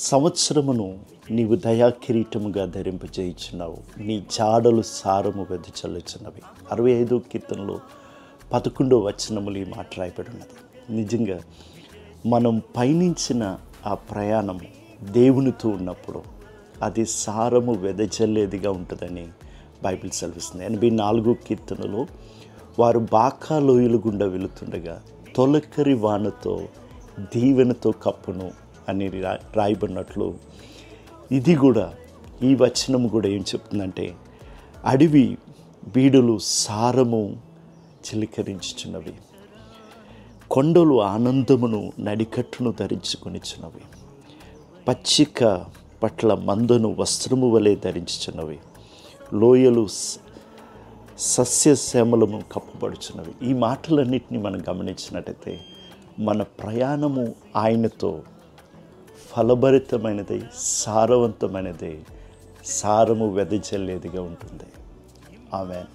సంవత్సరమును నీవు దయాకిరీటముగా ధరింపజేయించున్నావు, నీ జాడలు సారము వెదజల్లుచున్నవి. 65 కీర్తనలో 11వ వచనములు ఈ మాట రాయబడి ఉన్నది. నిజంగా మనం పయనించిన ఆ ప్రయాణం దేవునితో ఉన్నప్పుడు అది సారము వెదజల్లేదిగా ఉంటుందని బైబిల్ సెలవిస్తుంది. 84 కీర్తనలో వారు బాకా లోయలు గుండా వెళుతుండగా తొలకరి వానతో దీవెనతో కప్పును అని రాయబడినట్లు ఇది కూడా, ఈ వచనం కూడా ఏం చెప్తుందంటే అడవి బీడులు సారము చిలికరించుచున్నవి, కొండలు ఆనందమును నడికట్టును ధరించుకొనిచున్నవి, పచ్చిక పట్ల మందను వస్త్రము వలె ధరించుచున్నవి, లోయలు సస్యశ్యామలము కప్పబడుచున్నవి. ఈ మాటలన్నింటినీ మనం గమనించినట్టయితే మన ప్రయాణము ఆయనతో ఫలభరితమైనది, సారవంతమైనది, సారము వెదజల్లేదిగా ఉంటుంది. ఆమేన్.